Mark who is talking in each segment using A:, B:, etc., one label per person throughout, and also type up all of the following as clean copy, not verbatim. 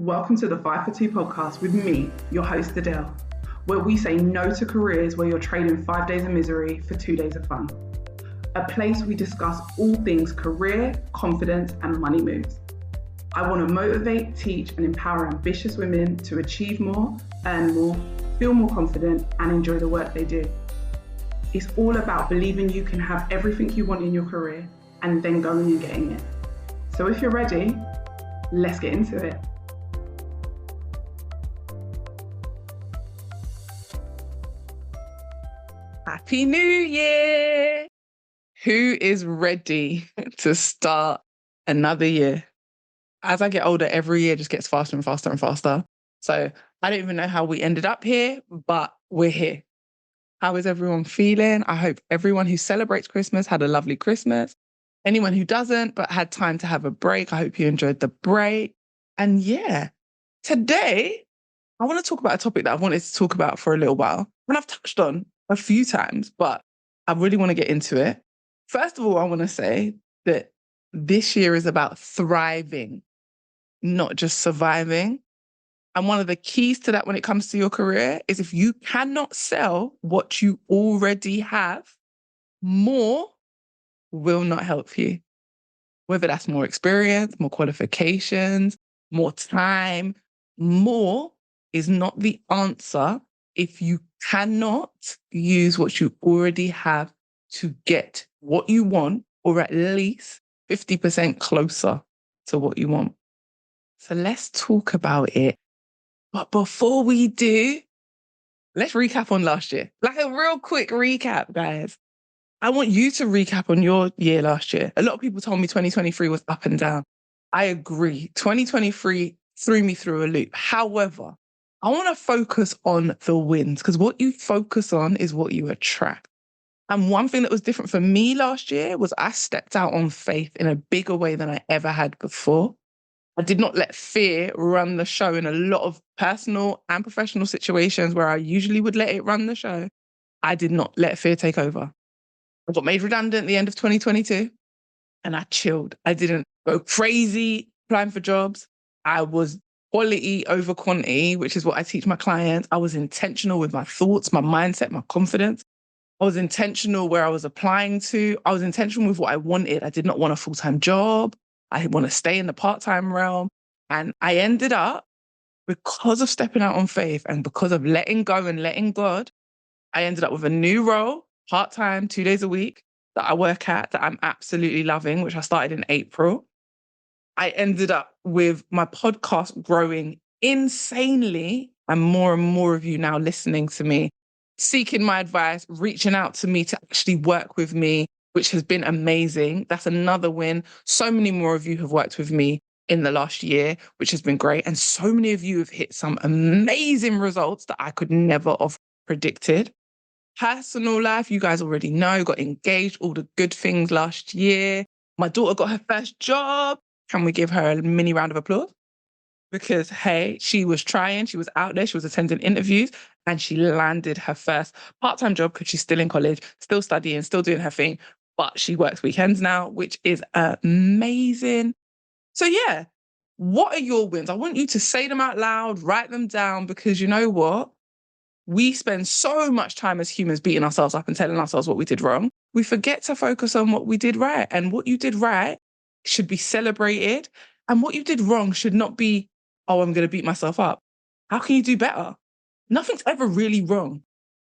A: Welcome to the 5 for 2 podcast with me, your host Adele, where we say no to careers where you're trading 5 days of misery for 2 days of fun. A place we discuss all things career, confidence, and money moves. I want to motivate, teach, and empower ambitious women to achieve more, earn more, feel more confident, and enjoy the work they do. It's all about believing you can have everything you want in your career and then going and getting it. So if you're ready, let's get into it.
B: Happy New Year! Who is ready to start another year? As I get older, every year just gets faster and faster and faster. So I don't even know how we ended up here, but we're here. How is everyone feeling? I hope everyone who celebrates Christmas had a lovely Christmas. Anyone who doesn't but had time to have a break, I hope you enjoyed the break. And yeah, today I want to talk about a topic that I've wanted to talk about for a little while. And I've touched on a few times, but I really want to get into it. First of all, I want to say that this year is about thriving, not just surviving. And one of the keys to that when it comes to your career is if you cannot sell what you already have, more will not help you. Whether that's more experience, more qualifications, more time, more is not the answer if you cannot use what you already have to get what you want, or at least 50% closer to what you want. So let's talk about it. But before we do, let's recap on last year. Like a real quick recap, guys. I want you to recap on your year last year. A lot of people told me 2023 was up and down. I agree. 2023 threw me through a loop. However, I want to focus on the wins because what you focus on is what you attract. And one thing that was different for me last year was I stepped out on faith in a bigger way than I ever had before. I did not let fear run the show in a lot of personal and professional situations where I usually would let it run the show. I did not let fear take over. I got made redundant at the end of 2022 and I chilled. I didn't go crazy applying for jobs. I was quality over quantity, which is what I teach my clients. I was intentional with my thoughts, my mindset, my confidence. I was intentional where I was applying to. I was intentional with what I wanted. I did not want a full-time job. I want to stay in the part-time realm. And I ended up, because of stepping out on faith and because of letting go and letting God, I ended up with a new role, part-time, 2 days a week, that I work at, that I'm absolutely loving, which I started in April. I ended up with my podcast growing insanely, and more of you now listening to me, seeking my advice, reaching out to me to actually work with me, which has been amazing. That's another win. So many more of you have worked with me in the last year, which has been great. And so many of you have hit some amazing results that I could never have predicted. Personal life, you guys already know, got engaged, all the good things last year. My daughter got her first job. Can we give her a mini round of applause? Because, hey, she was trying, she was out there, she was attending interviews, and she landed her first part-time job because she's still in college, still studying, still doing her thing, but she works weekends now, which is amazing. So yeah, what are your wins? I want you to say them out loud, write them down, because you know what? We spend so much time as humans beating ourselves up and telling ourselves what we did wrong. We forget to focus on what we did right. And what you did right should be celebrated. And what you did wrong should not be, oh, I'm going to beat myself up. How can you do better? Nothing's ever really wrong.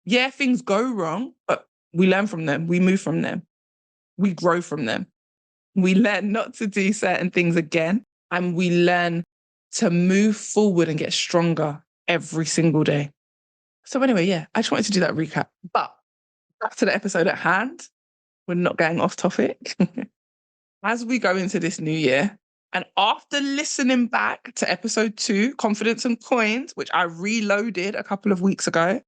B: Yeah, things go wrong, but we learn from them. We move from them. We grow from them. We learn not to do certain things again. And we learn to move forward and get stronger every single day. So anyway, yeah, I just wanted to do that recap. But back to the episode at hand. We're not going off topic. As we go into this new year, and after listening back to episode 2, Confidence and Coins, which I reloaded a couple of weeks ago.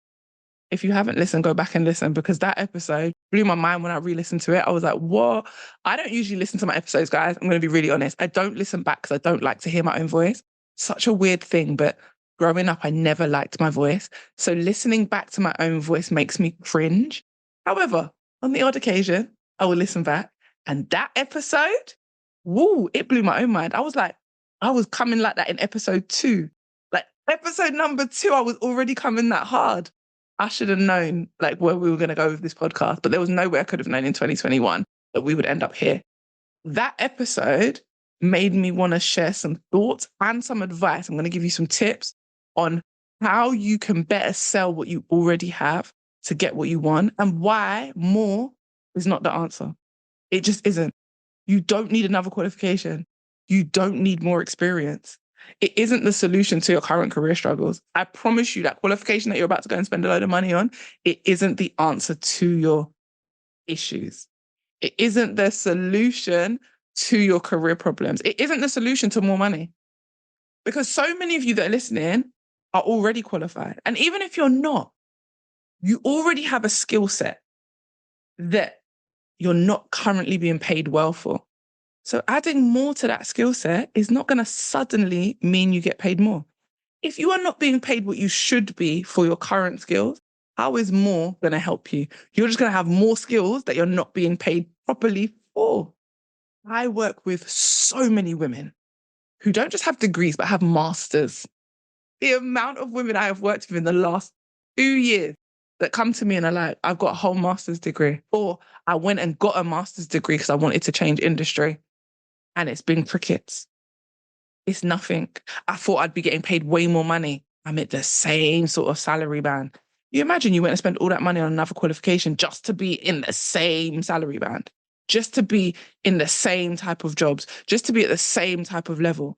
B: If you haven't listened, go back and listen, because that episode blew my mind when I re-listened to it. I was like, what? I don't usually listen to my episodes, guys. I'm going to be really honest. I don't listen back because I don't like to hear my own voice. Such a weird thing, but growing up, I never liked my voice. So listening back to my own voice makes me cringe. However, on the odd occasion, I will listen back. And that episode, woo, it blew my own mind. I was like, I was coming like that in episode 2. Like episode number 2, I was already coming that hard. I should have known like where we were going to go with this podcast, but there was no way I could have known in 2021 that we would end up here. That episode made me want to share some thoughts and some advice. I'm going to give you some tips on how you can better sell what you already have to get what you want and why more is not the answer. It just isn't. You don't need another qualification. You don't need more experience. It isn't the solution to your current career struggles. I promise you that qualification that you're about to go and spend a load of money on, it isn't the answer to your issues. It isn't the solution to your career problems. It isn't the solution to more money. Because so many of you that are listening are already qualified. And even if you're not, you already have a skill set that you're not currently being paid well for. So adding more to that skill set is not going to suddenly mean you get paid more. If you are not being paid what you should be for your current skills, how is more going to help you? You're just going to have more skills that you're not being paid properly for. I work with so many women who don't just have degrees, but have masters. The amount of women I have worked with in the last 2 years that come to me and are like, I've got a whole master's degree, or I went and got a master's degree because I wanted to change industry. And it's been crickets. It's nothing. I thought I'd be getting paid way more money. I'm at the same sort of salary band. You imagine you went and spent all that money on another qualification just to be in the same salary band, just to be in the same type of jobs, just to be at the same type of level.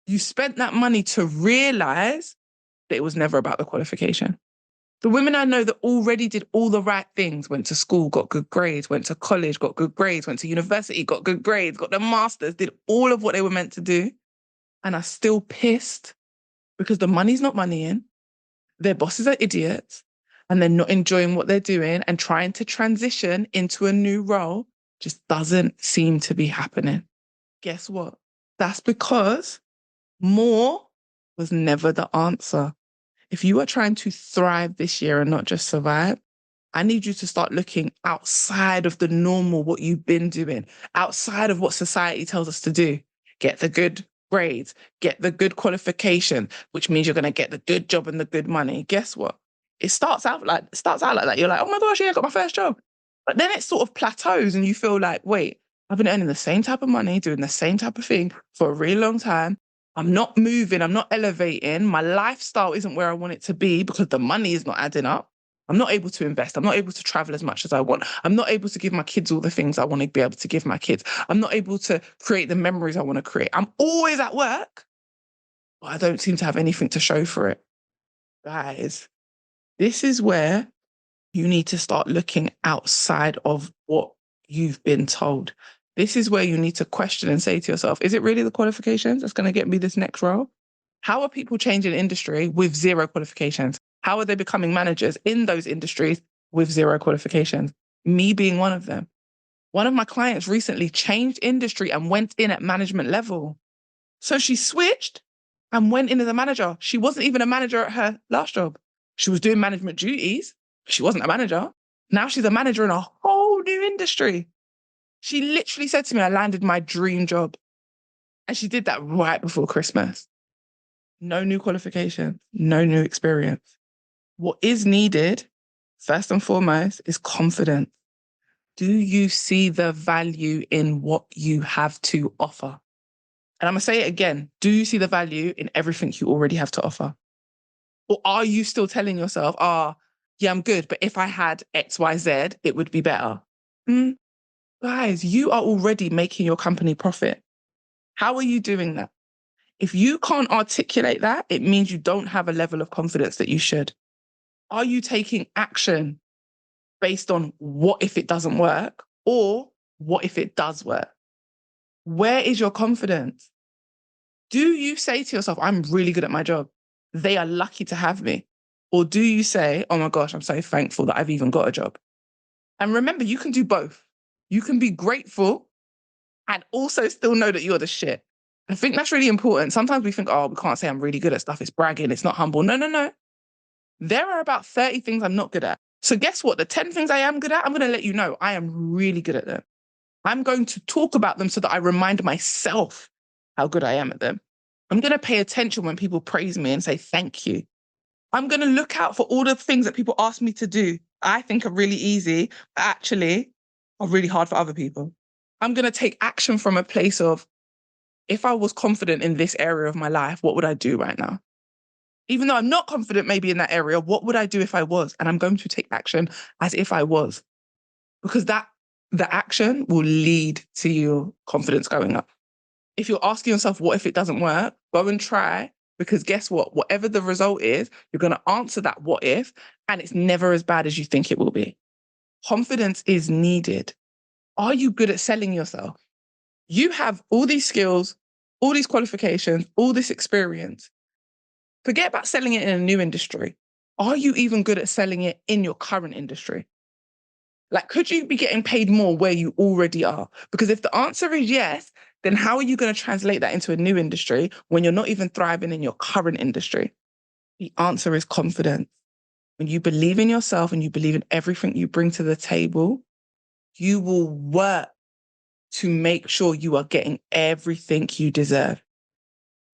B: You spent that money to realize that it was never about the qualification. The women I know that already did all the right things, went to school, got good grades, went to college, got good grades, went to university, got good grades, got their masters, did all of what they were meant to do, and are still pissed because the money's not money in, their bosses are idiots, and they're not enjoying what they're doing, and trying to transition into a new role just doesn't seem to be happening. Guess what? That's because more was never the answer. If you are trying to thrive this year and not just survive, I need you to start looking outside of the normal, what you've been doing, outside of what society tells us to do. Get the good grades, get the good qualification, which means you're going to get the good job and the good money. Guess what? It starts out like that. You're like, oh my gosh, yeah, I got my first job. But then it sort of plateaus and you feel like, wait, I've been earning the same type of money, doing the same type of thing for a really long time. I'm not moving, I'm not elevating. My lifestyle isn't where I want it to be because the money is not adding up. I'm not able to invest. I'm not able to travel as much as I want. I'm not able to give my kids all the things I want to be able to give my kids. I'm not able to create the memories I want to create. I'm always at work, but I don't seem to have anything to show for it. Guys, this is where you need to start looking outside of what you've been told. This is where you need to question and say to yourself, is it really the qualifications that's going to get me this next role? How are people changing industry with 0 qualifications? How are they becoming managers in those industries with 0 qualifications? Me being one of them. One of my clients recently changed industry and went in at management level. So she switched and went in as a manager. She wasn't even a manager at her last job. She was doing management duties. She wasn't a manager. Now she's a manager in a whole new industry. She literally said to me, I landed my dream job. And she did that right before Christmas. No new qualification, no new experience. What is needed, first and foremost, is confidence. Do you see the value in what you have to offer? And I'm going to say it again. Do you see the value in everything you already have to offer? Or are you still telling yourself, yeah, I'm good, but if I had X, Y, Z, it would be better? Guys, you are already making your company profit. How are you doing that? If you can't articulate that, it means you don't have a level of confidence that you should. Are you taking action based on what if it doesn't work or what if it does work? Where is your confidence? Do you say to yourself, I'm really good at my job. They are lucky to have me. Or do you say, oh my gosh, I'm so thankful that I've even got a job? And remember, you can do both. You can be grateful and also still know that you're the shit. I think that's really important. Sometimes we think, we can't say I'm really good at stuff. It's bragging. It's not humble. No. There are about 30 things I'm not good at. So guess what? The 10 things I am good at, I'm going to let you know I am really good at them. I'm going to talk about them so that I remind myself how good I am at them. I'm going to pay attention when people praise me and say thank you. I'm going to look out for all the things that people ask me to do. I think are really easy, but actually are really hard for other people. I'm going to take action from a place of, if I was confident in this area of my life, what would I do right now? Even though I'm not confident maybe in that area, what would I do if I was? And I'm going to take action as if I was, because the action will lead to your confidence going up. If you're asking yourself, what if it doesn't work? Go and try, because guess what? Whatever the result is, you're going to answer that what if, and it's never as bad as you think it will be. Confidence is needed. Are you good at selling yourself? You have all these skills, all these qualifications, all this experience. Forget about selling it in a new industry. Are you even good at selling it in your current industry? Like, could you be getting paid more where you already are? Because if the answer is yes, then how are you going to translate that into a new industry when you're not even thriving in your current industry? The answer is confidence. When you believe in yourself and you believe in everything you bring to the table, you will work to make sure you are getting everything you deserve.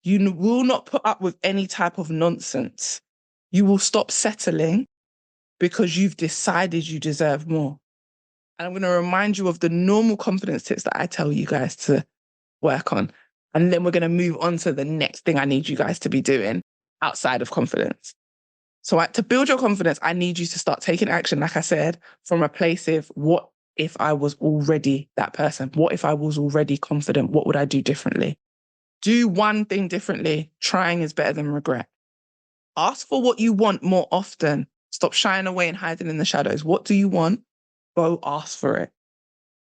B: You will not put up with any type of nonsense. You will stop settling because you've decided you deserve more. And I'm going to remind you of the normal confidence tips that I tell you guys to work on. And then we're going to move on to the next thing I need you guys to be doing outside of confidence. So to build your confidence, I need you to start taking action, like I said, from a place of, what if I was already that person? What if I was already confident? What would I do differently? Do one thing differently. Trying is better than regret. Ask for what you want more often. Stop shying away and hiding in the shadows. What do you want? Go ask for it.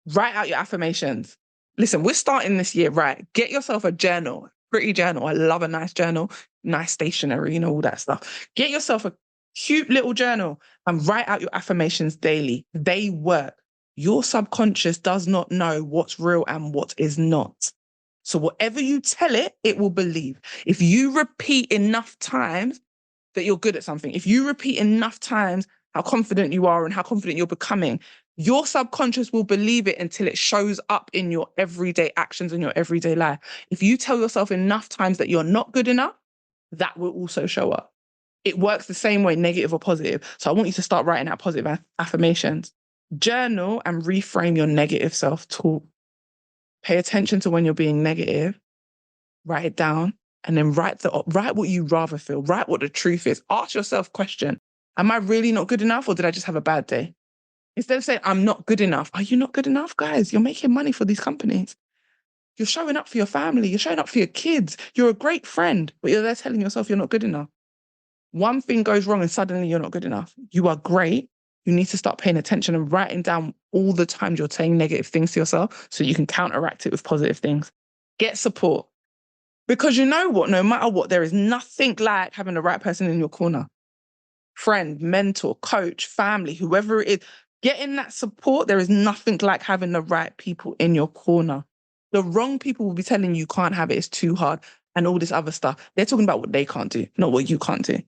B: Write out your affirmations. Listen, we're starting this year, right? Get yourself a journal, pretty journal. I love a nice journal, nice stationery, all that stuff. Get yourself a cute little journal and write out your affirmations daily. They work. Your subconscious does not know what's real and what is not. So whatever you tell it, it will believe. If you repeat enough times that you're good at something, if you repeat enough times how confident you are and how confident you're becoming, your subconscious will believe it until it shows up in your everyday actions in your everyday life. If you tell yourself enough times that you're not good enough, that will also show up. It works the same way, negative or positive. So I want you to start writing out positive affirmations. Journal and reframe your negative self-talk. Pay attention to when you're being negative, write it down, and then write what you rather feel, write what the truth is. Ask yourself question, am I really not good enough, or did I just have a bad day? Instead of saying, I'm not good enough, are you not good enough? Guys, you're making money for these companies. You're showing up for your family. You're showing up for your kids. You're a great friend, but you're there telling yourself you're not good enough. One thing goes wrong and suddenly you're not good enough. You are great. You need to start paying attention and writing down all the times you're saying negative things to yourself so you can counteract it with positive things. Get support. Because you know what? No matter what, there is nothing like having the right person in your corner. Friend, mentor, coach, family, whoever it is. Getting that support, there is nothing like having the right people in your corner. The wrong people will be telling you can't have it, it's too hard, and all this other stuff. They're talking about what they can't do, not what you can't do.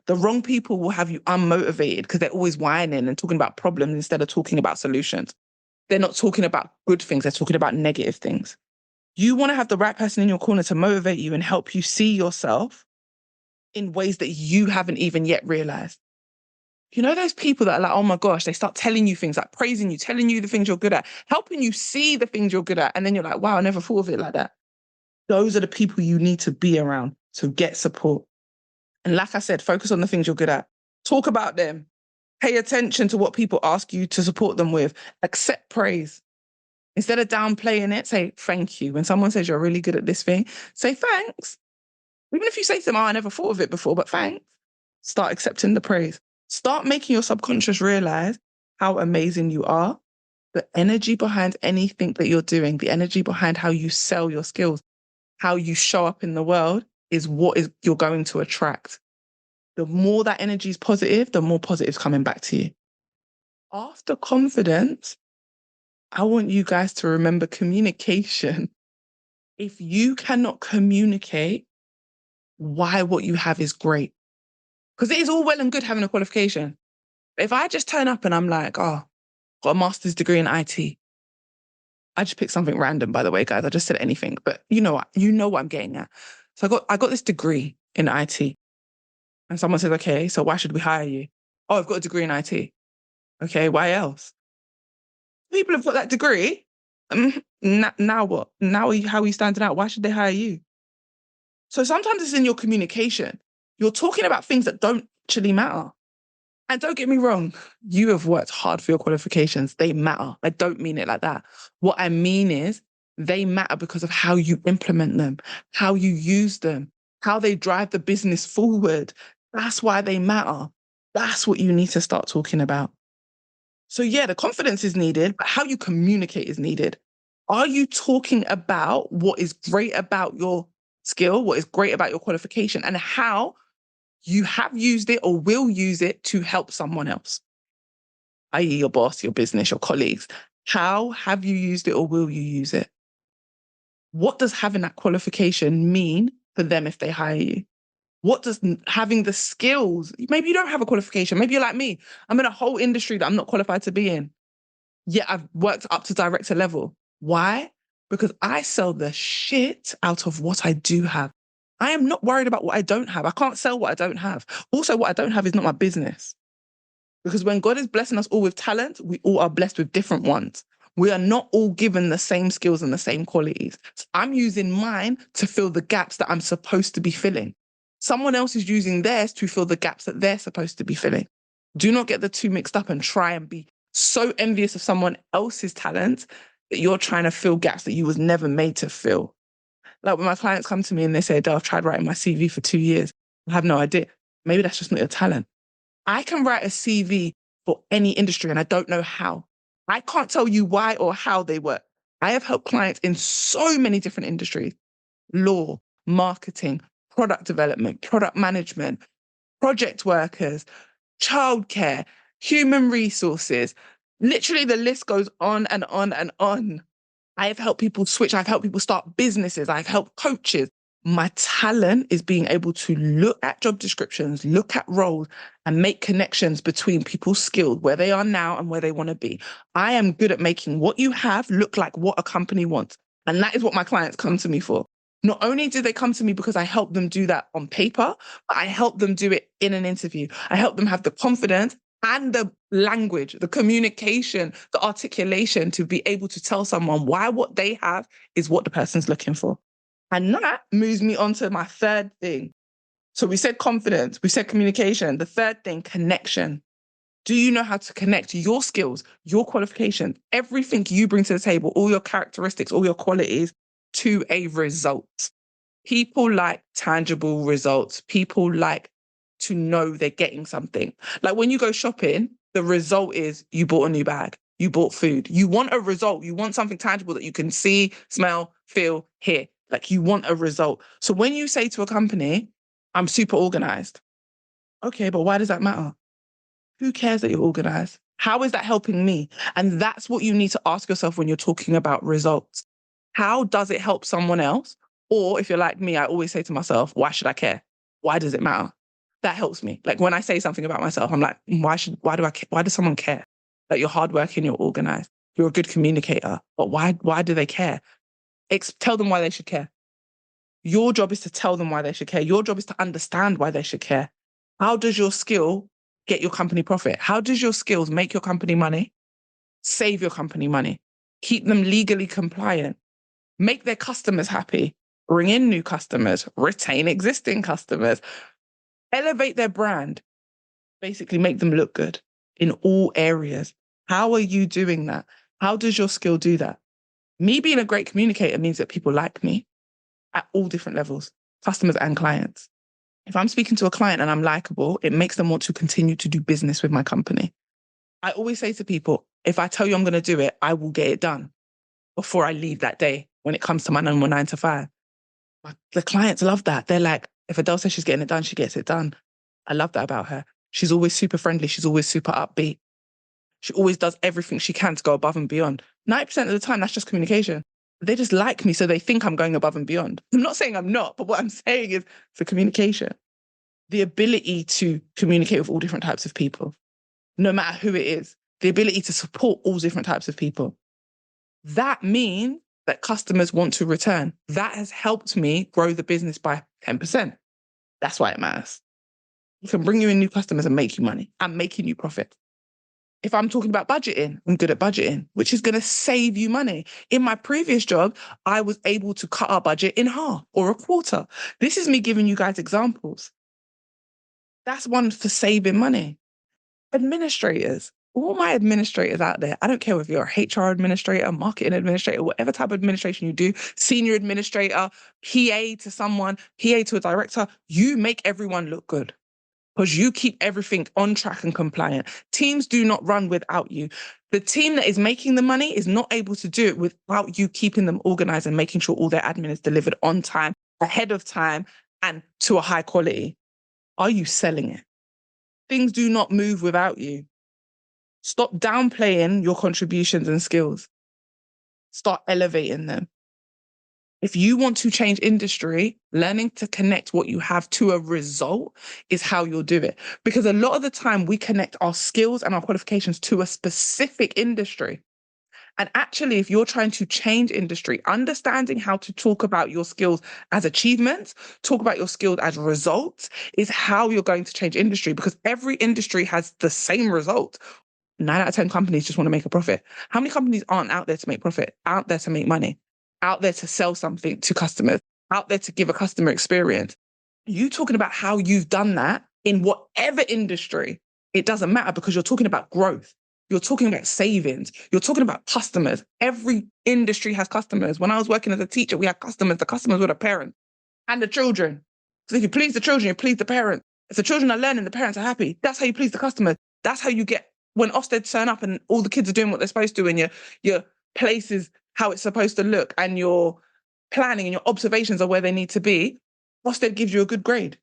B: The wrong people will have you unmotivated because they're always whining and talking about problems instead of talking about solutions. They're not talking about good things, they're talking about negative things. You want to have the right person in your corner to motivate you and help you see yourself in ways that you haven't even yet realized. You know those people that are like, oh my gosh, they start telling you things, like praising you, telling you the things you're good at, helping you see the things you're good at. And then you're like, wow, I never thought of it like that. Those are the people you need to be around to get support. And like I said, focus on the things you're good at. Talk about them. Pay attention to what people ask you to support them with. Accept praise. Instead of downplaying it, say thank you. When someone says you're really good at this thing, say thanks. Even if you say to them, oh, I never thought of it before, but thanks. Start accepting the praise. Start making your subconscious realize how amazing you are. The energy behind anything that you're doing, the energy behind how you sell your skills, how you show up in the world is what you're going to attract. The more that energy is positive, the more positive is coming back to you. After confidence, I want you guys to remember communication. If you cannot communicate why what you have is great, because it is all well and good having a qualification. If I just turn up and I'm like, oh, got a master's degree in IT. I just picked something random, by the way, guys. I just said anything, but you know what I'm getting at. So I got this degree in IT. And someone says, okay, so why should we hire you? Oh, I've got a degree in IT. Okay, why else? People have got that degree. Now what? How are you standing out? Why should they hire you? So sometimes it's in your communication. You're talking about things that don't actually matter. And don't get me wrong, you have worked hard for your qualifications. They matter. I don't mean it like that. What I mean is they matter because of how you implement them, how you use them, how they drive the business forward. That's why they matter. That's what you need to start talking about. So yeah, the confidence is needed, but how you communicate is needed. Are you talking about what is great about your skill, what is great about your qualification, and how you have used it or will use it to help someone else, i.e. your boss, your business, your colleagues? How have you used it or will you use it? What does having that qualification mean for them if they hire you? What does having the skills, maybe you don't have a qualification, maybe you're like me, I'm in a whole industry that I'm not qualified to be in, yet I've worked up to director level. Why? Because I sell the shit out of what I do have. I am not worried about what I don't have. I can't sell what I don't have. Also, what I don't have is not my business. Because when God is blessing us all with talent, we all are blessed with different ones. We are not all given the same skills and the same qualities. So I'm using mine to fill the gaps that I'm supposed to be filling. Someone else is using theirs to fill the gaps that they're supposed to be filling. Do not get the two mixed up and try and be so envious of someone else's talent that you're trying to fill gaps that you was never made to fill. Like when my clients come to me and they say, I've tried writing my CV for 2 years. I have no idea. Maybe that's just not your talent. I can write a CV for any industry and I don't know how. I can't tell you why or how they work. I have helped clients in so many different industries: law, marketing, product development, product management, project workers, childcare, human resources. Literally, the list goes on and on and on. I've helped people switch. I've helped people start businesses. I've helped coaches. My talent is being able to look at job descriptions, look at roles, and make connections between people skilled where they are now and where they want to be. I am good at making what you have look like what a company wants. And that is what my clients come to me for. Not only do they come to me because I help them do that on paper, but I help them do it in an interview. I help them have the confidence and the language, the communication, the articulation to be able to tell someone why what they have is what the person's looking for. And that moves me on to my third thing. So we said confidence, we said communication. The third thing, connection. Do you know how to connect your skills, your qualifications, everything you bring to the table, all your characteristics, all your qualities to a result? People like tangible results. People like to know they're getting something. Like when you go shopping, the result is you bought a new bag, you bought food. You want a result. You want something tangible that you can see, smell, feel, hear. Like you want a result. So when you say to a company, I'm super organized. Okay, but why does that matter? Who cares that you're organized? How is that helping me? And that's what you need to ask yourself when you're talking about results. How does it help someone else? Or if you're like me, I always say to myself, why should I care? Why does it matter? That helps me. Like when I say something about myself, I'm like, why does someone care? Like you're hardworking, you're organized, you're a good communicator, but why do they care? Tell them why they should care. Your job is to tell them why they should care. Your job is to understand why they should care. How does your skill get your company profit? How does your skills make your company money, save your company money, keep them legally compliant, make their customers happy, bring in new customers, retain existing customers, elevate their brand, basically make them look good in all areas? How are you doing that? How does your skill do that? Me being a great communicator means that people like me at all different levels, customers and clients. If I'm speaking to a client and I'm likable, it makes them want to continue to do business with my company. I always say to people, if I tell you I'm going to do it, I will get it done before I leave that day when it comes to my normal 9 to 5. The clients love that. They're like, if Adele says she's getting it done, she gets it done. I love that about her. She's always super friendly. She's always super upbeat. She always does everything she can to go above and beyond. 90% of the time, that's just communication. They just like me, so they think I'm going above and beyond. I'm not saying I'm not, but what I'm saying is the communication, the ability to communicate with all different types of people, no matter who it is, the ability to support all different types of people. That means that customers want to return. That has helped me grow the business by 10%. That's why it matters. It can bring you in new customers and make you money. I'm making you profit. If I'm talking about budgeting, I'm good at budgeting, which is going to save you money. In my previous job, I was able to cut our budget in half or a quarter. This is me giving you guys examples. That's one for saving money. Administrators, all my administrators out there, I don't care if you're a HR administrator, marketing administrator, whatever type of administration you do, senior administrator, PA to someone, PA to a director, you make everyone look good because you keep everything on track and compliant. Teams do not run without you. The team that is making the money is not able to do it without you keeping them organized and making sure all their admin is delivered on time, ahead of time, and to a high quality. Are you selling it? Things do not move without you. Stop downplaying your contributions and skills. Start elevating them. If you want to change industry, learning to connect what you have to a result is how you'll do it. Because a lot of the time we connect our skills and our qualifications to a specific industry. And actually, if you're trying to change industry, understanding how to talk about your skills as achievements, talk about your skills as results is how you're going to change industry, because every industry has the same result. 9 out of 10 companies just want to make a profit. How many companies aren't out there to make profit, out there to make money, out there to sell something to customers, out there to give a customer experience? You talking about how you've done that in whatever industry, it doesn't matter, because you're talking about growth. You're talking about savings. You're talking about customers. Every industry has customers. When I was working as a teacher, we had customers. The customers were the parents and the children. So if you please the children, you please the parents. If the children are learning, the parents are happy. That's how you please the customers. That's how you get, when Ofsted turn up and all the kids are doing what they're supposed to, and your place is how it's supposed to look, and your planning and your observations are where they need to be, Ofsted gives you a good grade.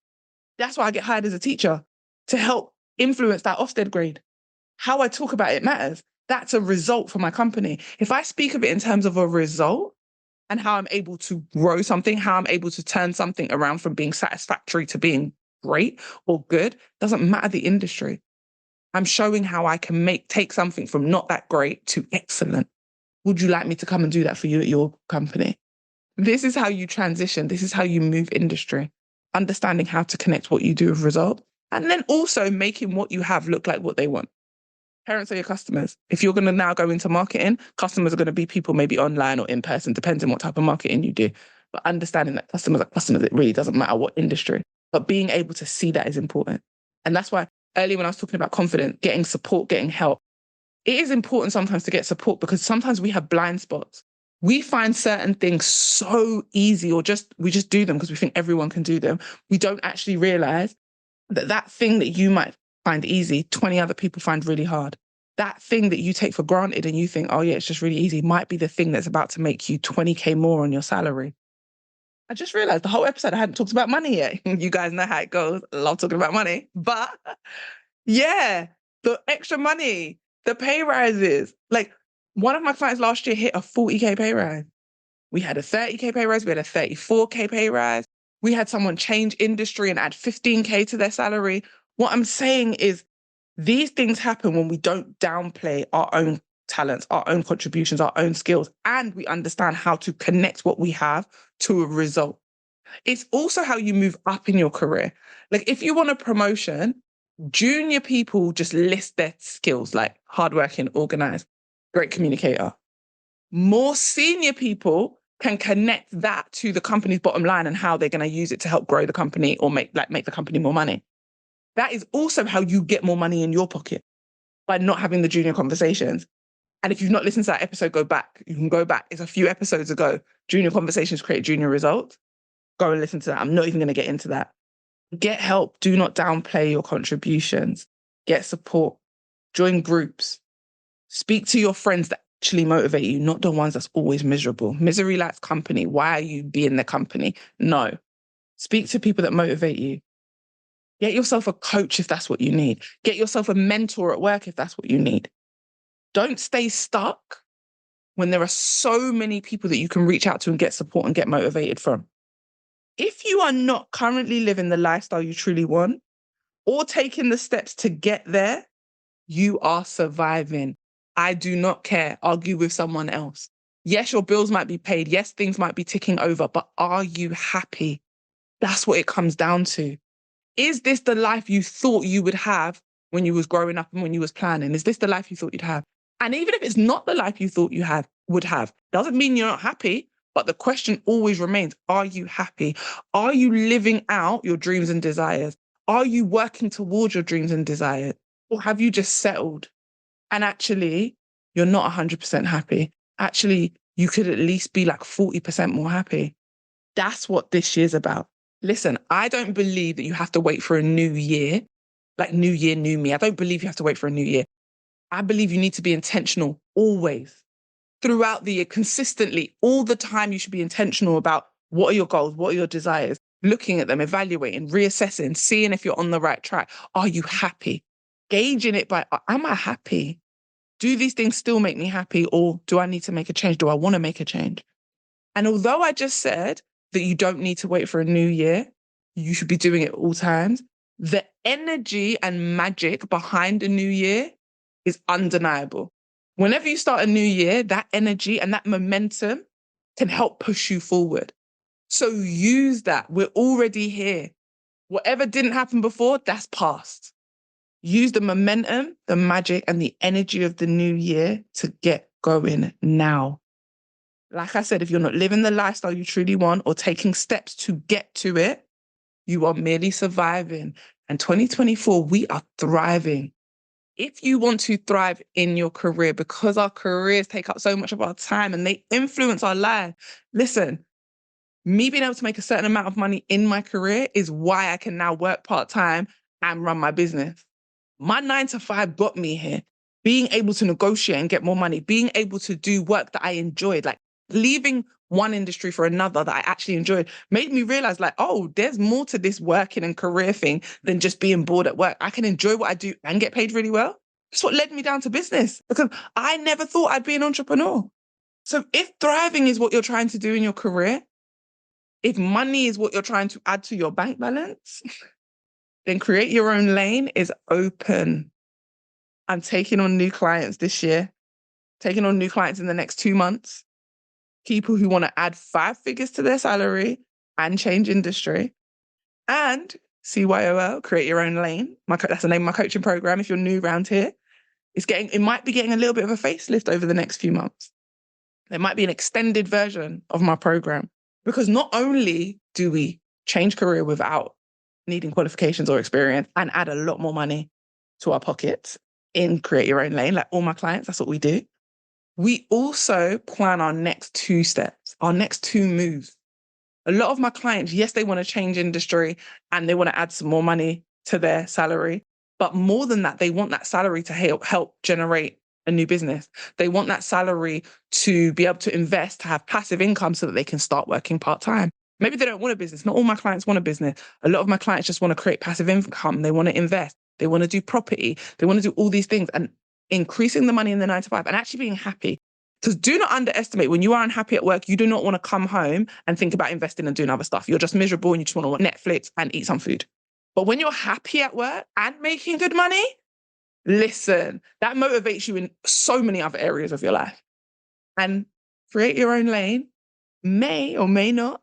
B: That's why I get hired as a teacher, to help influence that Ofsted grade. How I talk about it matters. That's a result for my company. If I speak of it in terms of a result and how I'm able to grow something, how I'm able to turn something around from being satisfactory to being great or good, doesn't matter the industry. I'm showing how I can take something from not that great to excellent. Would you like me to come and do that for you at your company? This is how you transition. This is how you move industry. Understanding how to connect what you do with result, and then also making what you have look like what they want. Parents are your customers. If you're going to now go into marketing, customers are going to be people maybe online or in person, depending on what type of marketing you do. But understanding that customers are customers, it really doesn't matter what industry. But being able to see that is important. And that's why earlier when I was talking about confidence, getting support, getting help, it is important sometimes to get support, because sometimes we have blind spots. We find certain things so easy, or we just do them because we think everyone can do them. We don't actually realize that thing that you might find easy, 20 other people find really hard. That thing that you take for granted and you think, oh yeah, it's just really easy, might be the thing that's about to make you 20K more on your salary. I just realized the whole episode I hadn't talked about money yet. You guys know how it goes. I love talking about money. But yeah, the extra money, the pay rises. Like, one of my clients last year hit a 40K pay rise. We had a 30K pay rise. We had a 34K pay rise. We had someone change industry and add 15K to their salary. What I'm saying is, these things happen when we don't downplay our own talents, our own contributions, our own skills, and we understand how to connect what we have to a result. It's also how you move up in your career. Like, if you want a promotion, junior people just list their skills, like hardworking, organized, great communicator. More senior people can connect that to the company's bottom line and how they're going to use it to help grow the company or make the company more money. That is also how you get more money in your pocket, by not having the junior conversations. And if you've not listened to that episode, go back. You can go back. It's a few episodes ago. Junior conversations create junior results. Go and listen to that. I'm not even going to get into that. Get help. Do not downplay your contributions. Get support. Join groups. Speak to your friends that actually motivate you, not the ones that's always miserable. Misery likes company. Why are you being the company? No. Speak to people that motivate you. Get yourself a coach if that's what you need. Get yourself a mentor at work if that's what you need. Don't stay stuck when there are so many people that you can reach out to and get support and get motivated from. If you are not currently living the lifestyle you truly want, or taking the steps to get there, you are surviving. I do not care. Argue with someone else. Yes, your bills might be paid. Yes, things might be ticking over, but are you happy? That's what it comes down to. Is this the life you thought you would have when you was growing up and when you was planning? Is this the life you thought you'd have? And even if it's not the life you thought would have, doesn't mean you're not happy. But the question always remains, are you happy? Are you living out your dreams and desires? Are you working towards your dreams and desires? Or have you just settled? And actually, you're not 100% happy. Actually, you could at least be like 40% more happy. That's what this year's about. Listen, I don't believe that you have to wait for a new year, like new year, new me. I don't believe you have to wait for a new year. I believe you need to be intentional always, throughout the year, consistently, all the time. You should be intentional about what are your goals, what are your desires, looking at them, evaluating, reassessing, seeing if you're on the right track. Are you happy? Gauging it by, am I happy? Do these things still make me happy, or do I need to make a change? Do I want to make a change? And although I just said that you don't need to wait for a new year, you should be doing it at all times, the energy and magic behind a new year is undeniable. Whenever you start a new year, that energy and that momentum can help push you forward. So use that. We're already here. Whatever didn't happen before, that's past. Use the momentum, the magic, and the energy of the new year to get going now. Like I said, if you're not living the lifestyle you truly want or taking steps to get to it, you are merely surviving. And 2024, we are thriving. If you want to thrive in your career, because our careers take up so much of our time and they influence our life, listen, me being able to make a certain amount of money in my career is why I can now work part-time and run my business. My 9 to 5 got me here. Being able to negotiate and get more money, being able to do work that I enjoyed, like leaving one industry for another that I actually enjoyed, made me realize, like, oh, there's more to this working and career thing than just being bored at work. I can enjoy what I do and get paid really well. That's what led me down to business, because I never thought I'd be an entrepreneur. So if thriving is what you're trying to do in your career, if money is what you're trying to add to your bank balance, then Create Your Own Lane is open. I'm taking on new clients this year, taking on new clients in the next 2 months, people who want to add 5 figures to their salary and change industry. And CYOL, Create Your Own Lane. That's the name of my coaching program. If you're new around here, it might be getting a little bit of a facelift over the next few months. There might be an extended version of my program, because not only do we change career without needing qualifications or experience and add a lot more money to our pockets in Create Your Own Lane, like all my clients, that's what we do. We also plan our next 2 steps, our next 2 moves. A lot of my clients, yes, they want to change industry and they want to add some more money to their salary. But more than that, they want that salary to help generate a new business. They want that salary to be able to invest, to have passive income so that they can start working part-time. Maybe they don't want a business. Not all my clients want a business. A lot of my clients just want to create passive income. They want to invest. They want to do property. They want to do all these things, and increasing the money in the 9 to 5 and actually being happy. Because do not underestimate, when you are unhappy at work, you do not want to come home and think about investing and doing other stuff. You're just miserable and you just want to watch Netflix and eat some food. But when you're happy at work and making good money, listen, that motivates you in so many other areas of your life. And Create Your Own Lane may or may not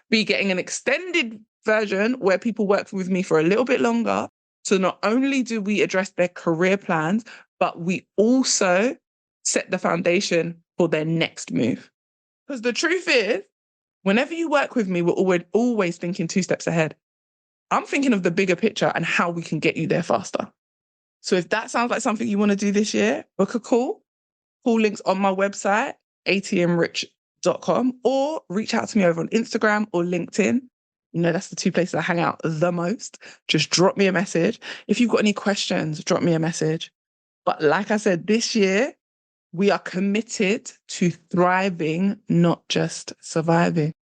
B: be getting an extended version where people work with me for a little bit longer. So not only do we address their career plans, but we also set the foundation for their next move. Because the truth is, whenever you work with me, we're always thinking 2 steps ahead. I'm thinking of the bigger picture and how we can get you there faster. So if that sounds like something you want to do this year, book a call. Call links on my website, atmrich.com, or reach out to me over on Instagram or LinkedIn. You know, that's the 2 places I hang out the most. Just drop me a message. If you've got any questions, drop me a message. But like I said, this year, we are committed to thriving, not just surviving.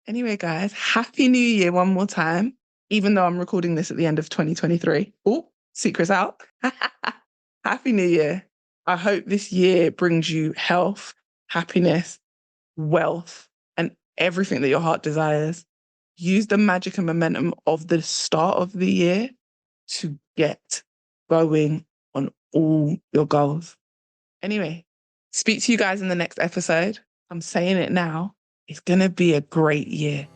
B: Anyway, guys, Happy New Year one more time, even though I'm recording this at the end of 2023. Oh, secrets out. Happy New Year. I hope this year brings you health, happiness, wealth, and everything that your heart desires. Use the magic and momentum of the start of the year to get going on all your goals. Anyway, Speak to you guys in the next episode. I'm saying it now. It's going to be a great year.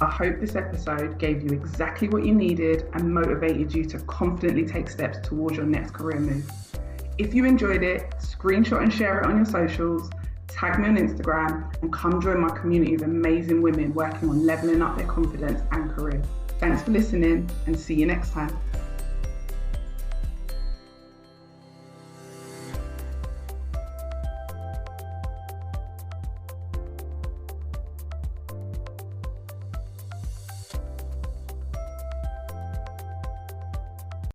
A: I hope this episode gave you exactly what you needed and motivated you to confidently take steps towards your next career move. If you enjoyed it, screenshot and share it on your socials, tag me on Instagram, and come join my community of amazing women working on leveling up their confidence and career. Thanks for listening, and see you next time.